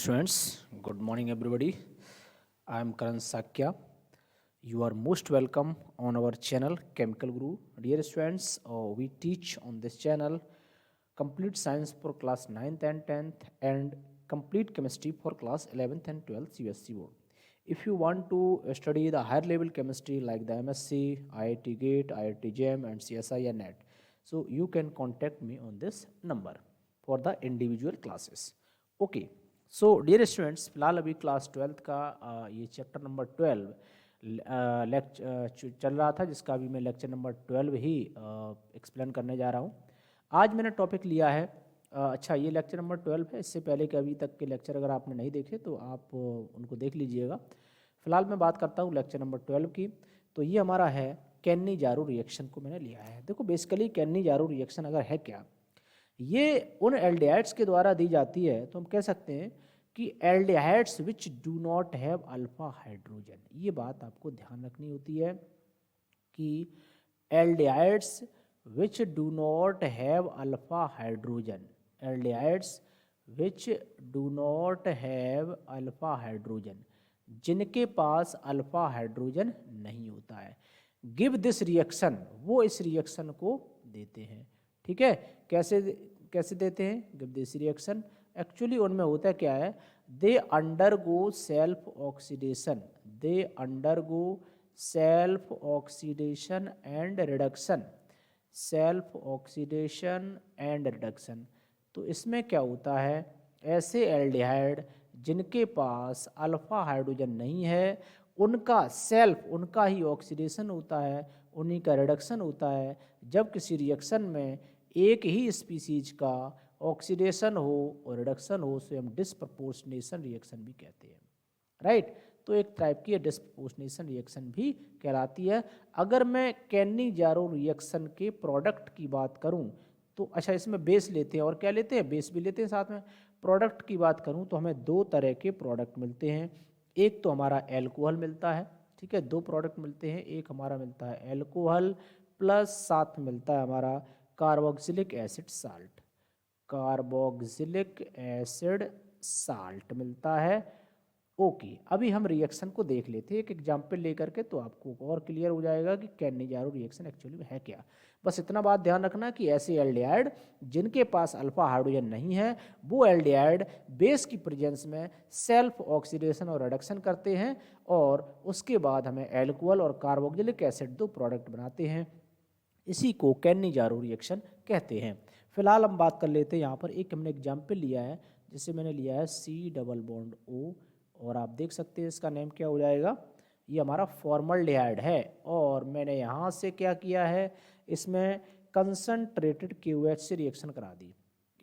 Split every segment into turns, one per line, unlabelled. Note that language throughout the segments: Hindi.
Students, good morning everybody. I am Karan Sakya. You are most welcome on our channel Chemical Guru. Dear students, we teach on this channel complete science for class 9th and 10th and complete chemistry for class 11th and 12th CBSE board. If you want to study the higher level chemistry like the MSc, IIT GATE, IIT JAM and CSI and NET, so you can contact me on this number for the individual classes. Okay. So dear students, फिलहाल अभी क्लास 12th का ये चैप्टर नंबर 12 लेक्चर चल रहा था, जिसका अभी मैं लेक्चर नंबर 12 ही एक्सप्लेन करने जा रहा हूँ. आज मैंने टॉपिक लिया है अच्छा, ये लेक्चर नंबर 12 है. इससे पहले के अभी तक के लेक्चर अगर आपने नहीं देखे तो आप उनको देख लीजिएगा. फिलहाल मैं बात करता हूँ लेक्चर नंबर 12 की. तो ये हमारा है कैन्नी-जारू रिएक्शन को मैंने लिया है. देखो बेसिकली कैन्नी-जारू रिएक्शन अगर है क्या, ये उन एल्डिहाइड्स के द्वारा दी जाती है. तो हम कह सकते हैं कि aldehydes which do not have alpha hydrogen. ये बात आपको ध्यान रखनी होती है कि aldehydes which do not have alpha hydrogen, aldehydes which do not have alpha hydrogen, जिनके पास अल्फा हाइड्रोजन नहीं होता है, गिव दिस रिएक्शन, वो इस रिएक्शन को देते हैं. ठीक है, कैसे देते हैं गिव दिस रिएक्शन. एक्चुअली उनमें होता क्या है, they undergo self oxidation, they undergo self oxidation and reduction, self oxidation and reduction. तो इसमें क्या होता है, ऐसे एल्डिहाइड जिनके पास अल्फा हाइड्रोजन नहीं है, उनका सेल्फ, उनका ही ऑक्सीडेशन होता है, उन्हीं का रिडक्शन होता है. जब किसी रिएक्शन में एक ही स्पीसीज का ऑक्सीडेशन हो और रिडक्शन हो, उसे हम डिस्प्रपोर्शनेशन रिएक्शन भी कहते हैं. राइट. तो एक टाइप की डिस्प्रपोर्शनेशन रिएक्शन भी कहलाती है. अगर मैं कैन्नी-जारू रिएक्शन के प्रोडक्ट की बात करूं तो अच्छा, इसमें बेस लेते हैं और क्या लेते हैं, बेस भी लेते हैं साथ में. प्रोडक्ट की बात करूं तो हमें दो तरह के प्रोडक्ट मिलते हैं. एक तो हमारा एल्कोहल मिलता है. ठीक है, दो प्रोडक्ट मिलते हैं. एक हमारा मिलता है एल्कोहल प्लस साथ में मिलता है हमारा carboxylic acid salt, carboxylic acid salt मिलता है. ओके, अभी हम रिएक्शन को देख लेते हैं एक एग्जाम्पल लेकर के, तो आपको और क्लियर हो जाएगा कि कैन्नी-जारू रिएक्शन एक्चुअली में है क्या. बस इतना बात ध्यान रखना कि ऐसे एल्डिहाइड जिनके पास अल्फा हाइड्रोजन नहीं है, वो एल्डिहाइड बेस की प्रेजेंस में सेल्फ ऑक्सीडेशन और रिडक्शन करते हैं और उसके बाद हमें एल्कोहल और कार्बोक्सिलिक एसिड दो प्रोडक्ट बनाते हैं. इसी को कैन्नी-जारू रिएक्शन कहते हैं. फिलहाल हम बात कर लेते हैं, यहाँ पर एक हमने एग्जाम्पल लिया है जिसे मैंने लिया है C+O, और आप देख सकते हैं इसका नेम क्या हो जाएगा, ये हमारा फॉर्मल्डिहाइड है. और मैंने यहाँ से क्या किया है, इसमें कंसनट्रेटेड KOH से रिएक्शन करा दी.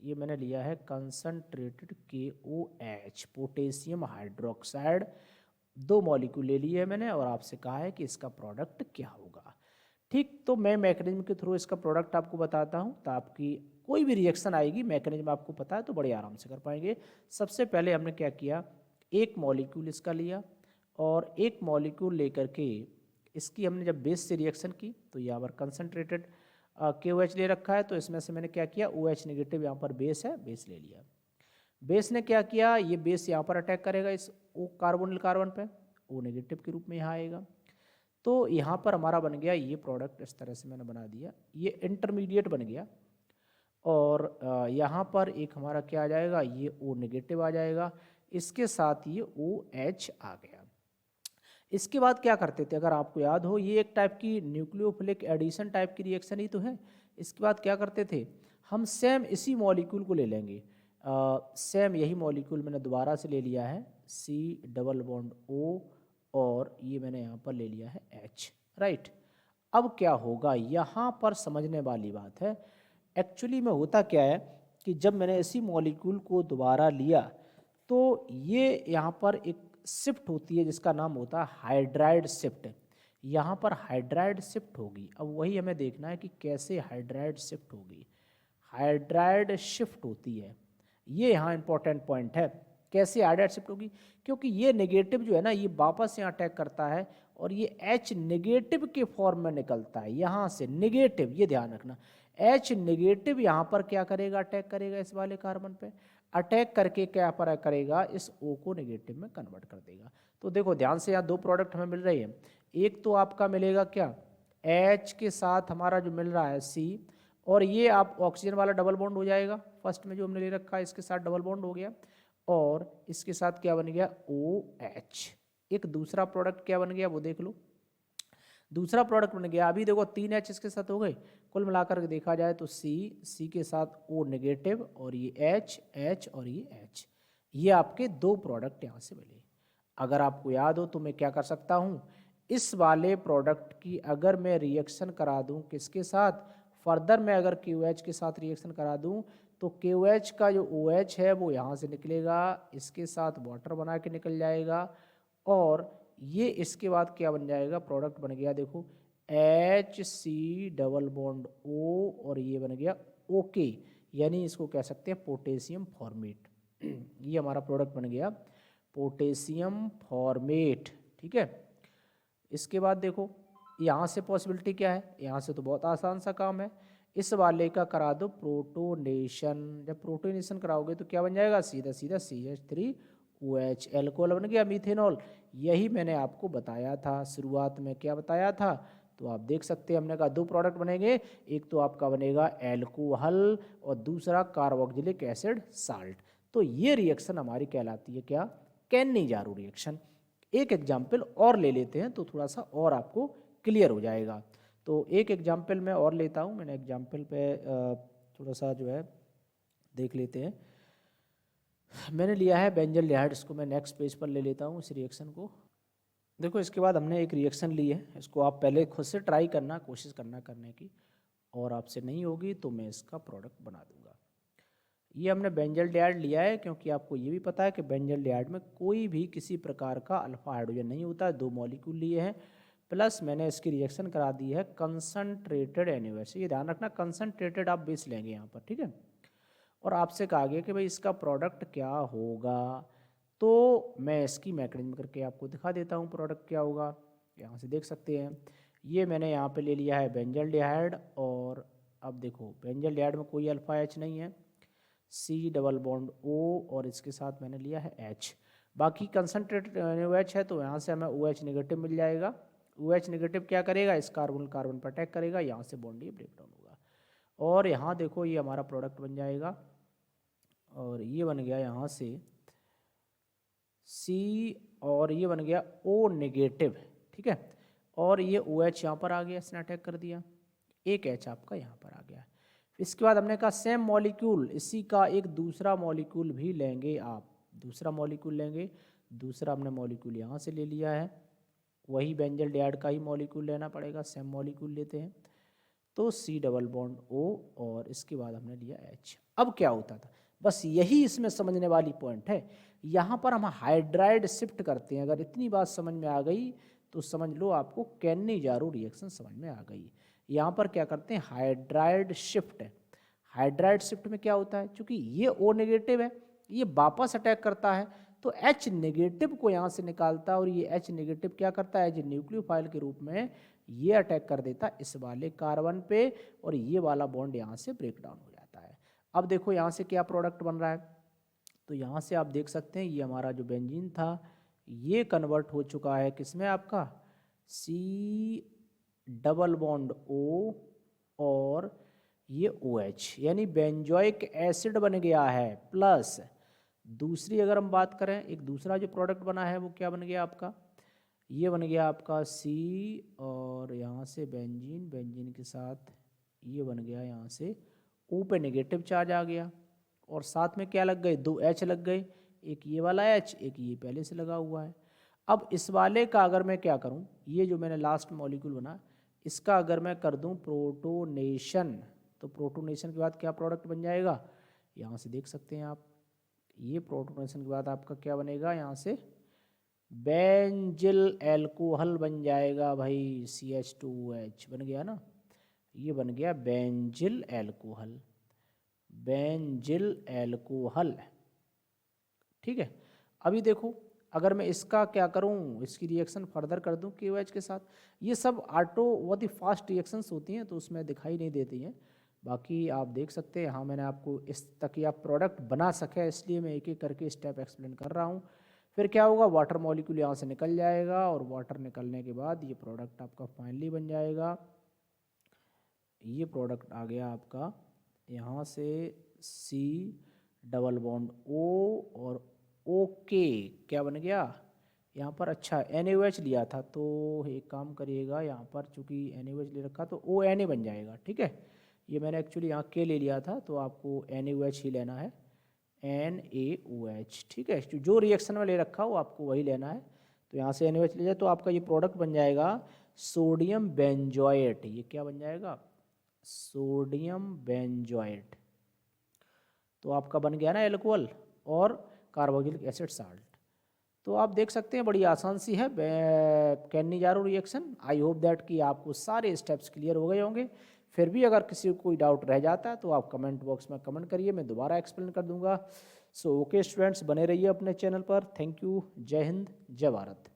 ये मैंने लिया है कंसनट्रेटेड KOH, पोटेशियम हाइड्रोक्साइड, दो मॉलिक्यूल ले लिए है मैंने और आपसे कहा है कि इसका प्रोडक्ट क्या होगा. ठीक, तो मैं मैकेनिज्म के थ्रू इसका प्रोडक्ट आपको बताता हूँ, तो आपकी कोई भी रिएक्शन आएगी मैकेनिज्म आपको पता है तो बड़े आराम से कर पाएंगे. सबसे पहले हमने क्या किया, एक मॉलिक्यूल इसका लिया और एक मॉलिक्यूल लेकर के इसकी हमने जब बेस से रिएक्शन की तो यहाँ पर कंसनट्रेटेड KOH ले रखा है, तो इसमें से मैंने क्या किया, OH नेगेटिव यहाँ पर बेस है, बेस ले लिया. बेस ने क्या किया, ये बेस यहाँ पर अटैक करेगा इस O कार्बोनिल कार्बन पे, O नेगेटिव के रूप में यहाँ आएगा. तो यहाँ पर हमारा बन गया ये प्रोडक्ट, इस तरह से मैंने बना दिया, ये इंटरमीडिएट बन गया. और यहाँ पर एक हमारा क्या आ जाएगा, ये O नेगेटिव आ जाएगा, इसके साथ ये OH आ गया. इसके बाद क्या करते थे, अगर आपको याद हो, ये एक टाइप की न्यूक्लियोफिलिक एडिशन टाइप की रिएक्शन ही तो है. इसके बाद क्या करते थे, हम सेम इसी मॉलिक्यूल को ले लेंगे. सेम यही मॉलिक्यूल मैंने दोबारा से ले लिया है C+O, और ये मैंने यहाँ पर ले लिया है H. राइट. अब क्या होगा, यहाँ पर समझने वाली बात है. एक्चुअली में होता क्या है कि जब मैंने इसी मॉलिक्यूल को दोबारा लिया तो ये यहाँ पर एक शिफ्ट होती है जिसका नाम होता है हाइड्राइड शिफ्ट. यहाँ पर हाइड्राइड शिफ्ट होगी. अब वही हमें देखना है कि कैसे हाइड्राइड शिफ्ट होगी. हाइड्राइड शिफ्ट होती है, ये यहाँ इंपॉर्टेंट पॉइंट है, कैसे हाइड्राइड शिफ्ट होगी, क्योंकि ये नेगेटिव जो है ना, ये वापस यहाँ अटैक करता है और ये H नेगेटिव के फॉर्म में निकलता है, यहाँ से नेगेटिव, ये ध्यान रखना. H नेगेटिव यहाँ पर क्या करेगा, अटैक करेगा इस वाले कार्बन पे. अटैक करके क्या पर करेगा, इस O को नेगेटिव में कन्वर्ट कर देगा। तो देखो ध्यान से, यहाँ दो प्रोडक्ट हमें मिल रही है। एक तो आपका मिलेगा क्या, H के साथ हमारा जो मिल रहा है C, और ये आप ऑक्सीजन वाला डबल बॉन्ड हो जाएगा, फर्स्ट में जो हमने ले रखा है इसके साथ डबल बॉन्ड हो गया, और इसके साथ क्या बन गया, OH। एक दूसरा प्रोडक्ट क्या बन गया वो देख लो, दूसरा प्रोडक्ट बन गया। अभी देखो 3 H इसके साथ हो गए, कुल मिलाकर के देखा जाए तो C के साथ O नेगेटिव, और ये H और ये H, ये आपके दो प्रोडक्ट यहाँ से मिले। अगर आपको याद हो तो मैं क्या कर सकता हूँ, इस वाले प्रोडक्ट की अगर मैं रिएक्शन करा दूँ किसके साथ, फर्दर मैं अगर KOH के साथ रिएक्शन करा दूँ तो KOH का जो OH है वो यहाँ से निकलेगा, इसके साथ वाटर बना के निकल जाएगा, और ये इसके बाद क्या बन जाएगा, प्रोडक्ट बन गया देखो HC डबल बॉन्ड O, और ये बन गया OK, यानी इसको कह सकते हैं पोटेशियम फॉर्मेट। ये हमारा प्रोडक्ट बन गया पोटेशियम फॉर्मेट, ठीक है। इसके बाद देखो यहाँ से पॉसिबिलिटी क्या है, यहाँ से तो बहुत आसान सा काम है, इस वाले का करा दो प्रोटोनेशन। जब प्रोटोनेशन कराओगे तो क्या बन जाएगा, सीधा सीधा CH3OH, एल्कोहल बन गया मीथेनॉल। यही मैंने आपको बताया था शुरुआत में, क्या बताया था, तो आप देख सकते हैं हमने कहा दो प्रोडक्ट बनेंगे, एक तो आपका बनेगा एल्कोहल और दूसरा कार्बोक्सिलिक एसिड साल्ट। तो ये रिएक्शन हमारी कहलाती है क्या, कैन्निजारो रिएक्शन। एक एग्जाम्पल और ले लेते हैं तो थोड़ा सा और आपको क्लियर हो जाएगा। तो एक एग्जाम्पल मैं और लेता हूँ, मैंने एग्जाम्पल पे थोड़ा सा जो है देख लेते हैं। मैंने लिया है बेंजल्डिहाइड, इसको मैं नेक्स्ट पेज पर ले लेता हूँ इस रिएक्शन को। देखो इसके बाद हमने एक रिएक्शन ली है, इसको आप पहले खुद से ट्राई करना, कोशिश करना करने की, और आपसे नहीं होगी तो मैं इसका प्रोडक्ट बना दूंगा। ये हमने बेंजल्डिहाइड लिया है क्योंकि आपको ये भी पता है कि बेंजल्डिहाइड में कोई भी किसी प्रकार का अल्फा हाइड्रोजन नहीं होता है, दो मॉलिक्यूल लिए हैं, प्लस मैंने इसकी रिएक्शन करा दी है कंसनट्रेटेड NaOH। ये ध्यान रखना कंसनट्रेटेड आप बेस लेंगे यहाँ पर, ठीक है। और आपसे कहा गया कि भाई इसका प्रोडक्ट क्या होगा, तो मैं इसकी मैकेनिज्म करके आपको दिखा देता हूँ प्रोडक्ट क्या होगा। यहाँ से देख सकते हैं, ये मैंने यहाँ पे ले लिया है बेंजल्डिहाइड, और अब देखो बेंजल्डिहाइड में कोई अल्फा H नहीं है, C डबल बॉन्ड O, और इसके साथ मैंने लिया है H। बाकी कंसनट्रेटेड NaOH है तो यहाँ से हमें OH नेगेटिव मिल जाएगा। OH नेगेटिव क्या करेगा, इस कार्बन कार्बन पर अटैक करेगा, यहाँ से बॉन्ड ये ब्रेक डाउन होगा, और यहाँ देखो ये हमारा प्रोडक्ट बन जाएगा, और ये बन गया यहाँ से C, और ये बन गया O नेगेटिव, ठीक है। और ये OH यहाँ पर आ गया, इसने अटैक कर दिया, एक H आपका यहाँ पर आ गया। इसके बाद हमने कहा सेम मॉलिक्यूल, इसी का एक दूसरा मॉलिक्यूल भी लेंगे आप, दूसरा मॉलिक्यूल लेंगे, दूसरा हमने मॉलिक्यूल यहाँ से ले लिया है, वही बेंजल्डिहाइड का ही मॉलिक्यूल लेना पड़ेगा, सेम मॉलिक्यूल लेते हैं, तो C डबल बॉन्ड O, और इसके बाद हमने लिया H। अब क्या होता था, बस यही इसमें समझने वाली पॉइंट है, यहाँ पर हम हाइड्राइड शिफ्ट करते हैं। अगर इतनी बात समझ में आ गई तो समझ लो आपको कैन्निजारो रिएक्शन समझ में आ गई। यहाँ पर क्या करते हैं, हाइड्राइड शिफ्ट है। हाइड्राइड शिफ्ट में क्या होता है, चूंकि ये O नेगेटिव है, ये वापस अटैक करता है, तो H नेगेटिव को यहाँ से निकालता है, और ये H नेगेटिव क्या करता है, एज न्यूक्लियोफाइल के रूप में ये अटैक कर देता है इस वाले कार्बन पे, और ये वाला बॉन्ड यहाँ से ब्रेक डाउन हो जाता है। अब देखो यहाँ से क्या प्रोडक्ट बन रहा है, तो यहाँ से आप देख सकते हैं ये हमारा जो बेंजीन था ये कन्वर्ट हो चुका है किसमें, आपका C डबल बॉन्ड O, और ये OH, यानी बेंजोइक एसिड बन गया है। प्लस दूसरी अगर हम बात करें, एक दूसरा जो प्रोडक्ट बना है वो क्या बन गया आपका, ये बन गया आपका C, और यहाँ से बेंजीन, बेंजीन के साथ ये बन गया यहाँ से O पे नेगेटिव चार्ज आ गया, और साथ में क्या लग गए, दो H लग गए, एक ये वाला H, एक ये पहले से लगा हुआ है। अब इस वाले का अगर मैं क्या करूं, ये जो मैंने लास्ट मॉलिक्यूल बना इसका अगर मैं कर दूं प्रोटोनेशन, तो प्रोटोनेशन के बाद क्या प्रोडक्ट बन जाएगा, यहाँ से देख सकते हैं आप, ये प्रोटोनेशन के बाद आपका क्या बनेगा, यहाँ से बेंजिल एल्कोहल बन जाएगा भाई, CH2OH बन गया ना, ये बन गया बेंजिल एल्कोहल, बेंजिल एल्कोहल, ठीक है। अभी देखो अगर मैं इसका क्या करूं, इसकी रिएक्शन फर्दर कर दूं KOH के साथ, ये सब ऑटो बहुत ही फास्ट रिएक्शंस होती हैं तो उसमें दिखाई नहीं देती हैं, बाकी आप देख सकते हैं, यहाँ मैंने आपको इस तक आप प्रोडक्ट बना सके इसलिए मैं एक एक करके स्टेप एक्सप्लेन कर रहा हूँ। फिर क्या होगा, वाटर मॉलिक्यूल यहाँ से निकल जाएगा और वाटर निकलने के बाद ये प्रोडक्ट आपका फाइनली बन जाएगा। ये प्रोडक्ट आ गया आपका, यहाँ से C डबल बॉन्ड O और OK क्या बन गया यहाँ पर। अच्छा NaOH लिया था तो एक काम करिएगा, यहाँ पर चूँकि NaOH ले रखा तो ONA बन जाएगा, ठीक है। ये मैंने एक्चुअली यहाँ K ले लिया था तो आपको NaOH ही लेना है, NaOH, ठीक है। जो रिएक्शन में ले रखा हो आपको वही लेना है। तो यहाँ से NaOH ले जाए तो आपका ये प्रोडक्ट बन जाएगा सोडियम बेंजोएट। ये क्या बन जाएगा, सोडियम बेंजोएट। तो आपका बन गया ना एल्कोहल और कार्बोक्सिलिक एसिड साल्ट। तो आप देख सकते हैं बड़ी आसान सी है Cannizzaro reaction. I hope that कि आपको सारे स्टेप्स क्लियर हो गए होंगे। फिर भी अगर किसी को कोई डाउट रह जाता है तो आप कमेंट बॉक्स में कमेंट करिए, मैं दोबारा एक्सप्लेन कर दूंगा। सो ओके स्टूडेंट्स, बने रहिए अपने चैनल पर। Thank you. जय हिंद, जय भारत।